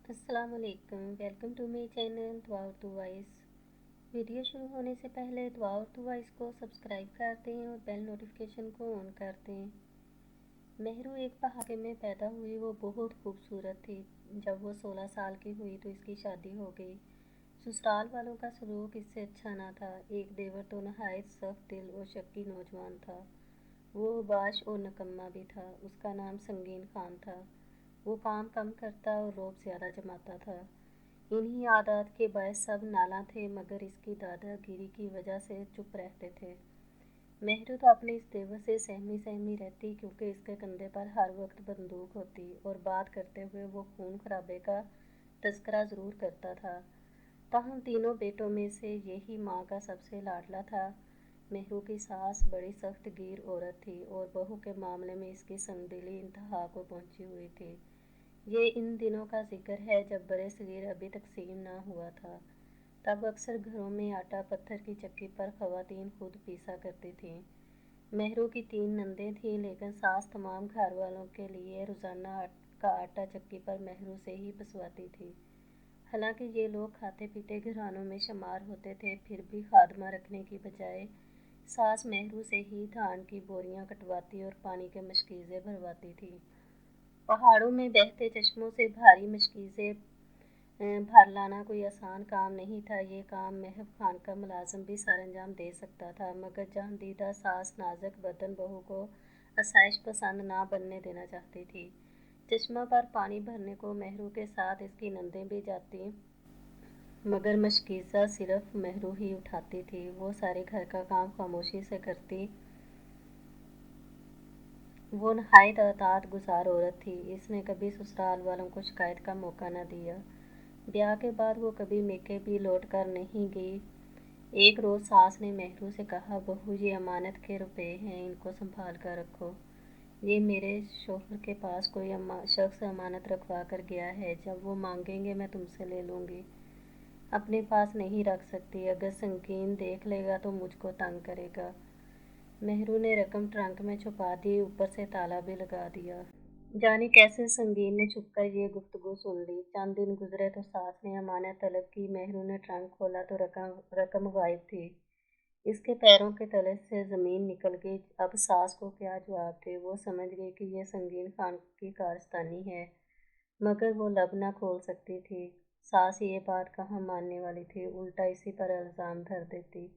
अस्सलाम वालेकुम। Welcome to my channel दुआ उर्दू वॉइस। वीडियो शुरू होने से पहले दुआ उर्दू वॉइस को सब्सक्राइब कर दें और बेल नोटिफिकेशन को ऑन कर दें। महरू एक पहाड़ में पैदा हुई। वो बहुत खूबसूरत थी। जब वो 16 साल की हुई तो इसकी शादी हो गई। ससुराल वालों का सलूक इससे अच्छा ना था। एक देवर तो नहायत सख्त दिल और शक्की नौजवान था। वो बाश और निकम्मा भी था। उसका नाम संगीन खान था। वो काम कम करता और रोब ज़्यादा जमाता था। इन्हीं आदत के बायस सब नाला थे, मगर इसकी दादागिरी की वजह से चुप रहते थे। महरू तो अपने इस देवर से सहमी सहमी रहती, क्योंकि इसके कंधे पर हर वक्त बंदूक होती और बात करते हुए वो खून खराबे का तस्करा ज़रूर करता था। ताहम तीनों बेटों में से यही माँ का सबसे लाडला था। महरू की सास बड़ी सख्त गिर औरत थी और बहू के मामले में इसकी संगदिली इंतहा को पहुंची हुई थी। ये इन दिनों का जिक्र है जब बड़े सगीर अभी तकसीम ना हुआ था। तब अक्सर घरों में आटा पत्थर की चक्की पर खवातीन खुद पीसा करती थीं। महरू की 3 नंदें थीं, लेकिन सास तमाम घर वालों के लिए रोज़ाना का आटा चक्की पर महरू से ही पिसवाती थी। हालांकि ये लोग खाते पीते घरानों में शुमार होते थे, फिर भी खादमा रखने की बजाय सास महरू से ही धान की बोरियां कटवाती और पानी के मशकीज़े भरवाती थी। पहाड़ों में बहते चश्मों से भारी मशकीज़ें भर लाना कोई आसान काम नहीं था। ये काम महब खान का मुलाजिम भी सर अंजाम दे सकता था, मगर जहाँ दीदा सास नाजक बदन बहू को आसाइश पसंद ना बनने देना चाहती थी। चश्मा पर पानी भरने को महरू के साथ इसकी नंदें भी जाती, मगर मशकीज़ा सिर्फ महरू ही उठाती थी। वो सारे घर का काम खामोशी से करती। वो नहायत अतात गुजार औरत थी। इसने कभी ससुराल वालों को शिकायत का मौका न दिया। ब्याह के बाद वो कभी मेके भी लौट कर नहीं गई। एक रोज़ सास ने महरू से कहा, बहू ये अमानत के रुपए हैं, इनको संभाल कर रखो। ये मेरे शोहर के पास कोई शख्स अमानत रखवा कर गया है। जब वो मांगेंगे मैं तुमसे ले लूँगी। अपने पास नहीं रख सकती। अगर संगीन देख लेगा तो मुझको तंग करेगा। महरू ने रकम ट्रंक में छुपा दी, ऊपर से ताला भी लगा दिया। जाने कैसे संगीन ने छुपकर ये गुफ्तगू सुन ली। चंद दिन गुजरे तो सास ने अमानत तलब की। महरू ने ट्रंक खोला तो रकम गायब थी। इसके पैरों के तले से ज़मीन निकल गई। अब सास को क्या जवाब दे। वो समझ गई कि यह संगीन खान की कारस्तानी है, मगर वो लब न खोल सकती थी। सास ये बात कहाँ मानने वाली थी, उल्टा इसी पर इल्ज़ाम धर देती।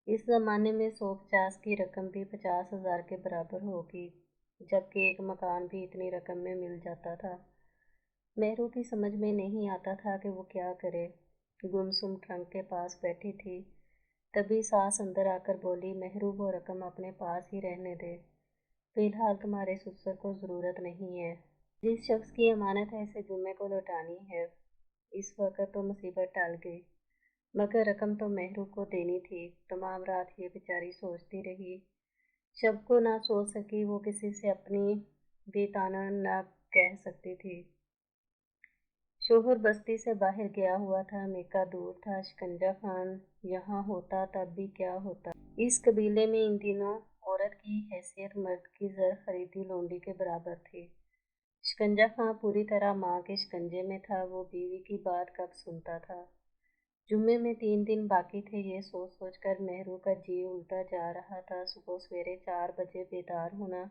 इस ज़माने में 150 की रकम भी 50,000 के बराबर होगी, जबकि एक मकान भी इतनी रकम में मिल जाता था। महरू की समझ में नहीं आता था कि वो क्या करे। गुमसुम ट्रंक के पास बैठी थी। तभी सास अंदर आकर बोली, महरू वो रकम अपने पास ही रहने दे। फिलहाल तुम्हारे ससुर को ज़रूरत नहीं है। जिस शख्स की अमानत है इसे जुम्मे को लौटानी है। इस वक्त तो मुसीबत टल गई, मगर रकम तो महरू को देनी थी। तमाम रात ये बेचारी सोचती रही। शब को ना सो सकी। वो किसी से अपनी बेताना ना कह सकती थी। शोहर बस्ती से बाहर गया हुआ था। मेका दूर था। शिकंजा खान यहाँ होता तब भी क्या होता। इस कबीले में इन दिनों औरत की हैसियत मर्द की जर खरीदी लोंडी के बराबर थी। शिकंजा खां पूरी तरह माँ के शिकंजे में था। वो बीवी की बात कब सुनता था। जुम्मे में 3 दिन बाकी थे। ये सोच सोच कर महरू का जी उल्टा जा रहा था। सुबह सवेरे 4 बजे बेदार होना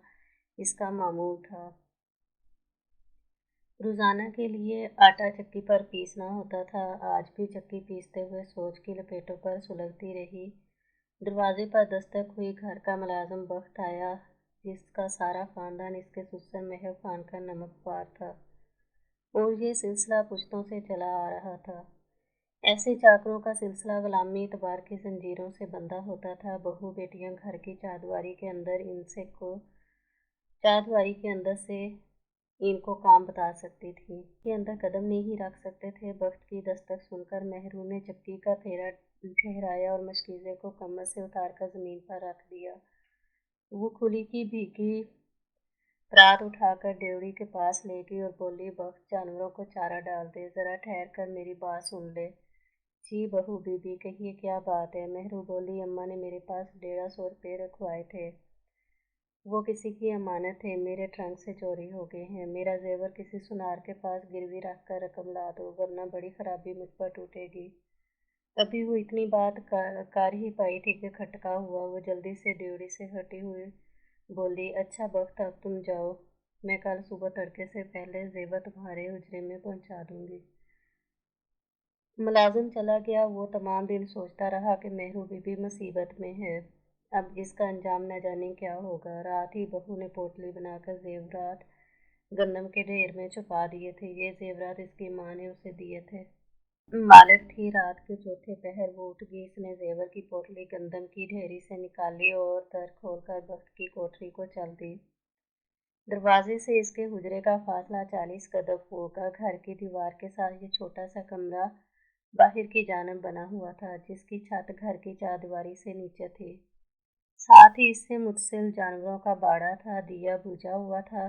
इसका मामूल था। रोज़ाना के लिए आटा चक्की पर पीसना होता था। आज भी चक्की पीसते हुए सोच की लपेटों पर सुलगती रही। दरवाजे पर दस्तक हुई। घर का मुलाजिम बख्त आया, जिसका सारा खानदान इसके ससुर महब खान का नमकवार था, और ये सिलसिला पुश्तों से चला आ रहा था। ऐसे चाकरों का सिलसिला गुलामी इतबार की जंजीरों से बंधा होता था। बहू बेटियां घर की चारदीवारी के अंदर से इनको काम बता सकती थी, के अंदर कदम नहीं रख सकते थे। वक्त की दस्तक सुनकर महरू ने चक्की का फेरा ठहराया और मशकीज़े को कमर से उतार कर ज़मीन पर रख दिया। वो खुली की भीगी परात उठाकर डेवड़ी के पास ले गई और बोली, वक्त जानवरों को चारा डाल दे, ज़रा ठहर कर मेरी बात सुन ले। जी बहू बीबी, कहिए क्या बात है। महरू बोली, अम्मा ने मेरे पास 150 रुपये रखवाए थे। वो किसी की अमानत है, मेरे ट्रंक से चोरी हो गए हैं। मेरा जेवर किसी सुनार के पास गिरवी रख कर रकम ला दो, वरना बड़ी खराबी मुझ पर टूटेगी। अभी वो इतनी बात कर ही पाई थी कि खटका हुआ। वो जल्दी से ड्योढ़ी से हटी हुई बोली, अच्छा बख्त, अब तुम जाओ, मैं कल सुबह तड़के से पहले जेवर तुम्हारे हुजरे में पहुंचा दूंगी। मुलाजिम चला गया। वो तमाम दिन सोचता रहा कि मेहरू बीबी मुसीबत में है। अब इसका अंजाम न जाने क्या होगा। रात ही बहू ने पोटली बनाकर जेवरात गंदम के ढेर में छुपा दिए थे। ये जेवरात इसकी माँ ने उसे दिए थे। मालिक थी। रात के चौथे पहर वो उठ गई। इसने जेवर की पोटली गंदम की ढेरी से निकाली और दर खोलकर बख्त की कोठरी को चल दी। दरवाजे से इसके हुजरे का फासला 40 कदम होगा। घर की दीवार के साथ ये छोटा सा कमरा बाहर की जानब बना हुआ था, जिसकी छत घर की चारदीवारी से नीचे थी। साथ ही इससे मुतसिल जानवरों का बाड़ा था। दिया बुझा हुआ था,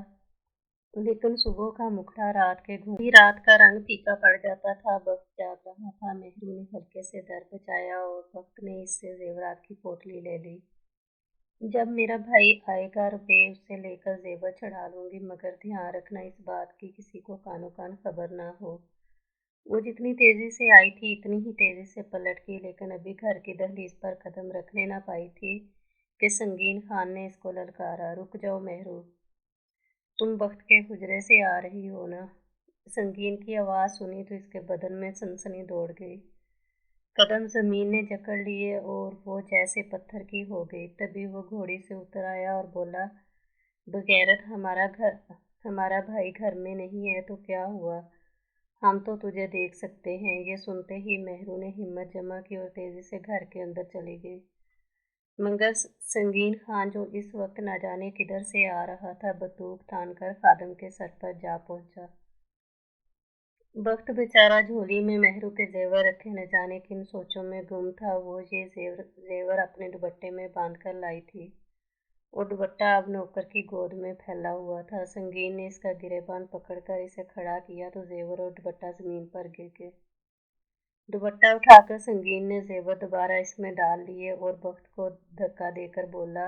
लेकिन सुबह का मुखड़ा रात के घूम रात का रंग फीका पड़ जाता था। वक्त जाग रहा था। मेहरू ने हल्के से दर बचाया और वक्त ने इससे जेवरात की पोटली ले ली। जब मेरा भाई आएगा, रुपए उससे लेकर जेवर चढ़ा लूंगी, मगर ध्यान रखना इस बात की किसी को कानो कान खबर ना हो। वो जितनी तेजी से आई थी इतनी ही तेजी से पलट गई, लेकिन अभी घर की दहलीज पर कदम रखने ना पाई थी कि संगीन खान ने इसको ललकारा, रुक जाओ मेहरू, तुम वक्त के हुजरे से आ रही हो ना। संगीन की आवाज़ सुनी तो इसके बदन में सनसनी दौड़ गई। कदम जमीन ने जकड़ लिए और वो जैसे पत्थर की हो गई। तभी वो घोड़ी से उतर आया और बोला, बगैरत, हमारा भाई घर में नहीं है तो क्या हुआ, हम तो तुझे देख सकते हैं। ये सुनते ही मेहरू ने हिम्मत जमा की और तेजी से घर के अंदर चली गई। मगर संगीन खान, जो इस वक्त न जाने किधर से आ रहा था, बंदूक तानकर खादम के सर पर जा पहुंचा। वक्त बेचारा झोली में मेहरू के जेवर रखे न जाने किन सोचों में गुम था। वो ये जेवर अपने दुपट्टे में बांध कर लाई थी और दुपट्टा अब नौकर की गोद में फैला हुआ था। संगीन ने इसका गिरेबान पकड़कर इसे खड़ा किया तो जेवर और दुपट्टा जमीन पर गिर गए। दुपट्टा उठाकर संगीन ने जेवर दोबारा इसमें डाल लिए और वक्त को धक्का देकर बोला,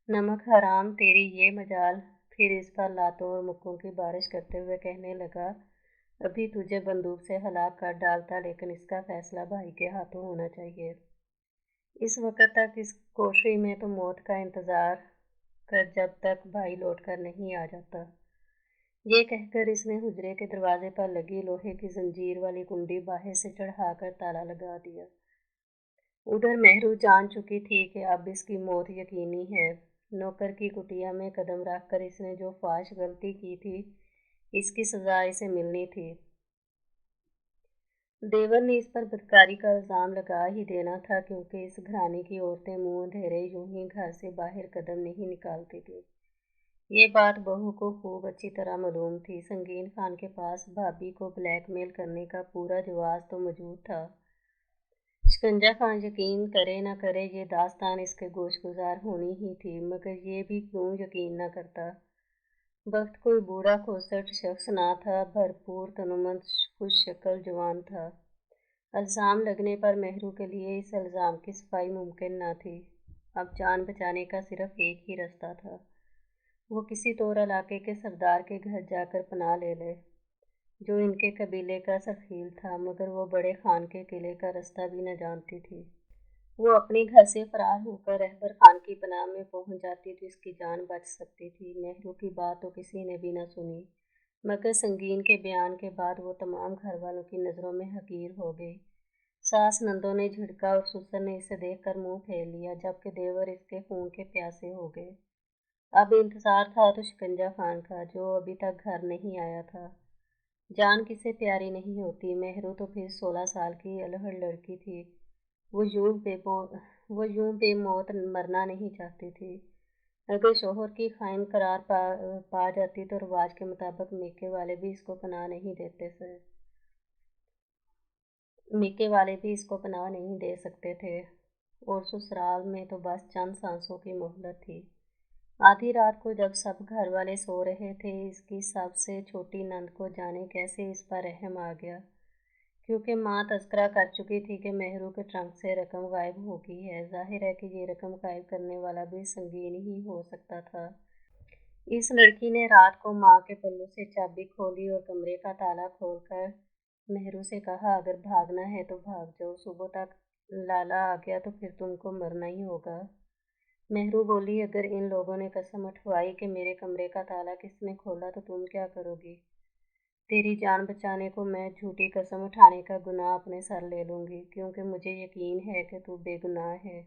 नमक हराम, तेरी ये मजाल। फिर इस पर लातों और मुक्कों की बारिश करते हुए कहने लगा, अभी तुझे बंदूक से हलाक कर डालता, लेकिन इसका फैसला भाई के हाथों होना चाहिए। इस वक्त तक इस कोठरी में तो मौत का इंतजार कर, जब तक भाई लौट कर नहीं आ जाता। ये कहकर इसने हुजरे के दरवाजे पर लगी लोहे की जंजीर वाली कुंडी बाहर से चढ़ाकर ताला लगा दिया। उधर मेहरू जान चुकी थी कि अब इसकी मौत यकीनी है। नौकर की कुटिया में कदम रखकर इसने जो फाश गलती की थी, इसकी सजा इसे मिलनी थी। देवर ने इस पर बदकारी का इल्ज़ाम लगा ही देना था, क्योंकि इस घराने की औरतें मुंह अंधेरे यूं ही घर से बाहर कदम नहीं निकालती थी। ये बात बहू को खूब अच्छी तरह मालूम थी। संगीन खान के पास भाभी को ब्लैकमेल करने का पूरा जवाब तो मौजूद था। शिकंजा खान यकीन करे न करे, ये दास्तान इसके गोश गुजार होनी ही थी, मगर ये भी क्यों यकीन न करता। वक्त कोई बूढ़ा खोसट शख्स ना था, भरपूर तनुमंद खुश शक्ल जवान था। इल्ज़ाम लगने पर मेहरू के लिए इस इल्ज़ाम की सफाई मुमकिन न थी। अब जान बचाने का सिर्फ एक ही रास्ता था। वो किसी तौर इलाके के सरदार के घर जाकर पनाह ले ले, जो इनके कबीले का सरखील था, मगर वो बड़े खान के किले का रास्ता भी न जानती थी। वो अपने घर से फरार होकर रहबर खान की पनाह में पहुंच जाती तो इसकी जान बच सकती थी। नेहरू की बात तो किसी ने भी न सुनी, मगर संगीन के बयान के बाद वो तमाम घर वालों की नज़रों में हकीर हो गई। सास नंदों ने झिड़का और ससुर ने इसे देखकर मुंह फेर लिया, जबकि देवर इसके खून के प्यासे हो गए। अब इंतजार था तो शिकंजा खान का, जो अभी तक घर नहीं आया था। जान किसे प्यारी नहीं होती। मेहरू तो फिर 16 साल की अलहड़ लड़की थी। वो यूं वो यूं बेमौत मरना नहीं चाहती थी। अगर शोहर की खाइन करार पा जाती तो रिवाज के मुताबिक मीके वाले भी इसको पनाह नहीं दे सकते थे, और ससुराल में तो बस चंद सांसों की मोहलत थी। आधी रात को जब सब घर वाले सो रहे थे, इसकी सबसे छोटी नंद को जाने कैसे इस पर रहम आ गया, क्योंकि माँ तस्करा कर चुकी थी कि मेहरू के ट्रंक से रकम गायब हो गई है। जाहिर है कि ये रकम गायब करने वाला भी संगीन ही हो सकता था। इस लड़की ने रात को माँ के पल्लू से चाबी खोली और कमरे का ताला खोलकर मेहरू से कहा, अगर भागना है तो भाग जाओ, सुबह तक लाला आ गया तो फिर तुमको मरना ही होगा। मेहरू बोली, अगर इन लोगों ने कसम उठवाई कि मेरे कमरे का ताला किसने खोला तो तुम क्या करोगी? तेरी जान बचाने को मैं झूठी कसम उठाने का गुनाह अपने सर ले लूंगी, क्योंकि मुझे यकीन है कि तू बेगुनाह है।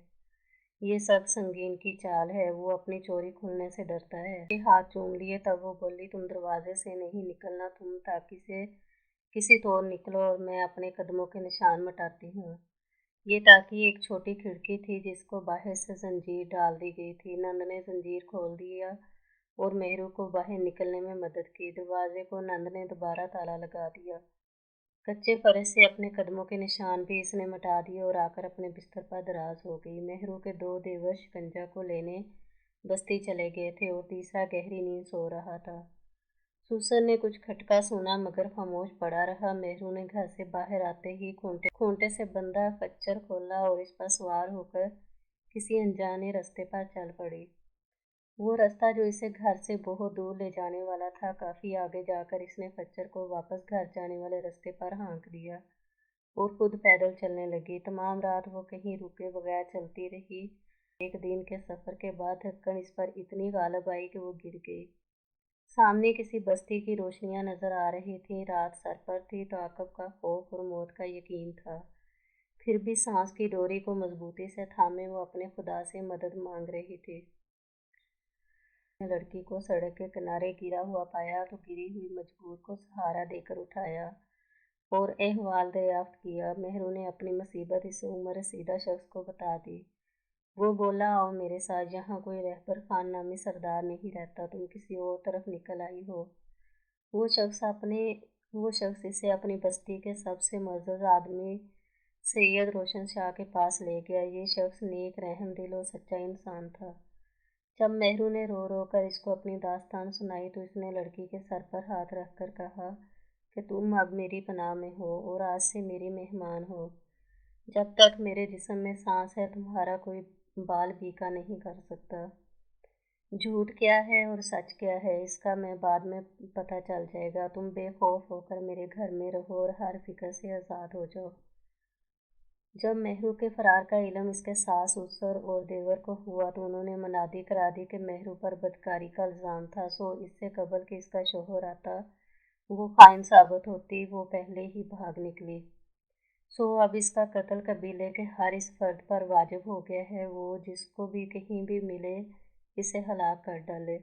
ये सब संगीन की चाल है, वो अपनी चोरी खुलने से डरता है। ये हाथ चूम लिए तब वो बोली, तुम दरवाजे से नहीं निकलना, तुम ताकि से किसी तो और निकलो और मैं अपने कदमों के निशान मिटाती हूँ। ये ताकि एक छोटी खिड़की थी जिसको बाहर से जंजीर डाल दी गई थी। नंद ने जंजीर खोल दिया और मेहरू को बाहर निकलने में मदद की। दरवाजे को नंद ने दोबारा ताला लगा दिया। कच्चे फर्श से अपने कदमों के निशान भी इसने मिटा दिए और आकर अपने बिस्तर पर दराज हो गई। मेहरू के दो देवर शिकंजा को लेने बस्ती चले गए थे और तीसरा गहरी नींद सो रहा था। सुसन ने कुछ खटका सुना मगर खामोश पड़ा रहा। मेहरू ने घर से बाहर आते ही खूंटे खूंटे से बंधा खच्चर खोला और इस पर सवार होकर किसी अनजाने रास्ते पर चल पड़ी। वो रास्ता जो इसे घर से बहुत दूर ले जाने वाला था। काफी आगे जाकर इसने खच्चर को वापस घर जाने वाले रास्ते पर हाँक दिया और खुद पैदल चलने लगी। तमाम रात वो कहीं रुके बगैर चलती रही। एक दिन के सफर के बाद धक्कन इस पर इतनी गालब आई कि वो गिर गई। सामने किसी बस्ती की रोशनियां नजर आ रही थी। रात सर पर थी तो आकब का खौफ और मौत का यकीन था। फिर भी सांस की डोरी को मजबूती से थामे वो अपने खुदा से मदद मांग रही थी। लड़की को सड़क के किनारे गिरा हुआ पाया तो गिरी हुई मजबूर को सहारा देकर उठाया और अहवाल दरियाफ्त किया। मेहरू ने अपनी मुसीबत इस उम्र रसीदा शख्स को बता दी। वो बोला, आओ मेरे साथ, यहाँ कोई रहबर खान नामी सरदार नहीं रहता, तुम किसी और तरफ निकल आई हो। वो शख्स अपने वो शख्स इसे अपनी बस्ती के सबसे मुअज़्ज़ज़ आदमी सैयद रोशन शाह के पास ले गया। ये शख्स नेक, रहम दिल और सच्चा इंसान था। जब मेहरू ने रो रो कर इसको अपनी दास्तान सुनाई तो इसने लड़की के सर पर हाथ रखकर कहा कि तुम अब मेरी पनाह में हो और आज से मेरी मेहमान हो। जब तक मेरे जिस्म में सांस है तुम्हारा कोई बाल बीका नहीं कर सकता। झूठ क्या है और सच क्या है इसका मैं बाद में पता चल जाएगा। तुम बेखौफ होकर मेरे घर में रहो और हर फिक्र से आज़ाद हो जाओ। जब मेहरू के फरार का इल्म इसके सास ससुर और देवर को हुआ तो उन्होंने मनादी करा दी कि मेहरू पर बदकारी का इल्ज़ाम था। सो इससे कबल कि इसका शोहर आता वो खाइन साबित होती वो पहले ही भाग निकली। सो अब इसका कत्ल कबीले के हर इस फर्द पर वाजिब हो गया है। वो जिसको भी कहीं भी मिले इसे हलाक कर डाले।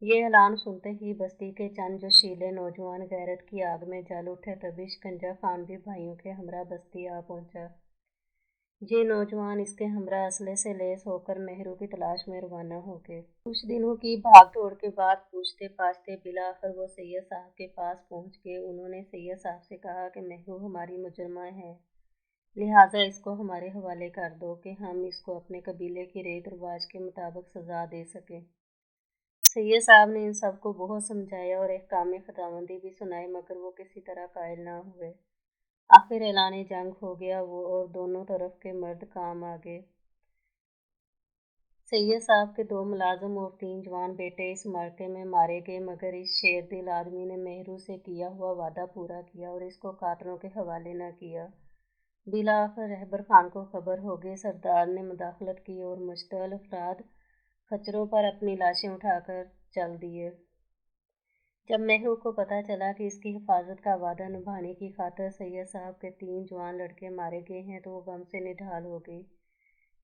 ये ऐलान सुनते ही बस्ती के चंद जोशीले नौजवान गैरत की आग में जल उठे। तभी शिकंजा खान भी भाइयों के हमरा बस्ती आ पहुंचा। ये नौजवान इसके हमरा असले से लैस होकर मेहरू की तलाश में रवाना हो गए। कुछ दिनों की भाग दौड़ के बाद पूछते पाछते बिलाखिर वो सैयद साहब के पास पहुंच गए। उन्होंने सैयद साहब से कहा कि मेहरू हमारी मुजरमा है, लिहाजा इसको हमारे हवाले कर दो कि हम इसको अपने कबीले की रीत रिवाज के मुताबिक सजा दे सकें। सैयद साहब ने इन सबको बहुत समझाया और एक काम खुदाबंदी भी सुनाई मगर वो किसी तरह कायल ना हुए। आखिर ऐलान जंग हो गया वो और दोनों तरफ के मर्द काम आ गए। सैयद साहब के दो मुलाजिम और 3 जवान बेटे इस मार्के में मारे गए मगर इस शेर दिल आदमी ने मेहरू से किया हुआ वादा पूरा किया और इसको कातलों के हवाले न किया। बिलाखिर रहबर खान को खबर हो गई। सरदार ने मुदाखलत की और मुश्तअल अफराद खच्चरों पर अपनी लाशें उठाकर चल दिए। जब मेहरू को पता चला कि इसकी हिफाजत का वादा निभाने की खातिर सैयद साहब के 3 जवान लड़के मारे गए हैं तो वो गम से निढाल हो गई।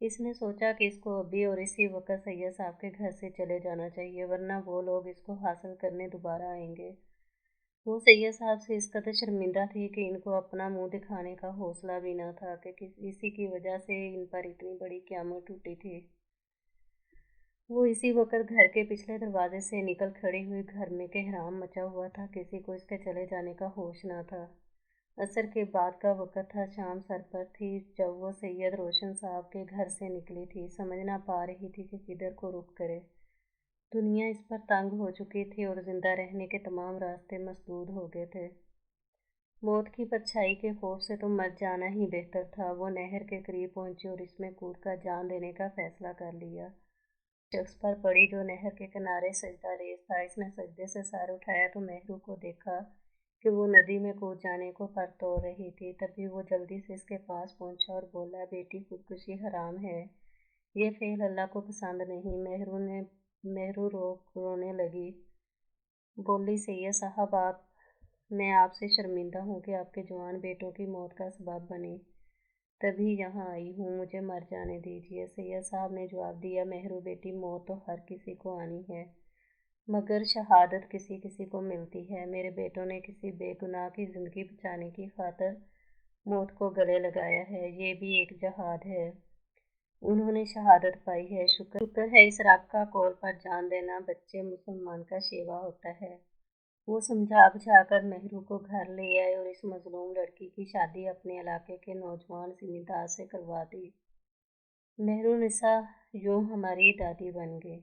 इसने सोचा कि इसको अभी और इसी वक्त सैयद साहब के घर से चले जाना चाहिए वरना वो लोग इसको हासिल करने दोबारा आएंगे। वो सैयद साहब से इस कदर शर्मिंदा थी कि इनको अपना मुंह दिखाने का हौसला भी न था कि इसी की वजह से इन पर इतनी बड़ी क़यामत टूटी थी। वो इसी वक्त घर के पिछले दरवाजे से निकल खड़ी हुई। घर में कोहराम मचा हुआ था, किसी को इसके चले जाने का होश न था। असर के बाद का वक्त था, शाम सर पर थी जब वो सैयद रोशन साहब के घर से निकली थी। समझ ना पा रही थी कि किधर को रुख करे। दुनिया इस पर तंग हो चुकी थी और जिंदा रहने के तमाम रास्ते मसदूद हो गए थे। मौत की परछाई के खौफ से तो मर जाना ही बेहतर था। वो नहर के करीब पहुंची और इसमें कूद कर जान देने का फैसला कर लिया। शख्स पर पड़ी जो नहर के किनारे सजदा रेस था। इसने सजदे से सर उठाया तो मेहरू को देखा कि वो नदी में कूद जाने को पर तोड़ रही थी। तभी वो जल्दी से इसके पास पहुंचा और बोला, बेटी, खुदकुशी हराम है, ये फेल अल्लाह को पसंद नहीं। मेहरू रोने लगी, बोली, सैयद साहब, मैं आपसे शर्मिंदा हूँ कि आपके जवान बेटों की मौत का सबब बने, तभी यहाँ आई हूँ, मुझे मर जाने दीजिए। सैयद साहब ने जवाब दिया, मेहरू बेटी, मौत तो हर किसी को आनी है, मगर शहादत किसी किसी को मिलती है। मेरे बेटों ने किसी बेगुनाह की ज़िंदगी बचाने की खातिर मौत को गले लगाया है, ये भी एक जहाद है। उन्होंने शहादत पाई है। शुक्र है इस रब का कौल पर जान देना बच्चे मुसलमान का शेवा होता है। वो समझा बुझाकर मेहरू को घर ले आए और इस मजलूम लड़की की शादी अपने इलाके के नौजवान जिम्मेदार से करवा दी। मेहरू निसा यूं हमारी दादी बन गई।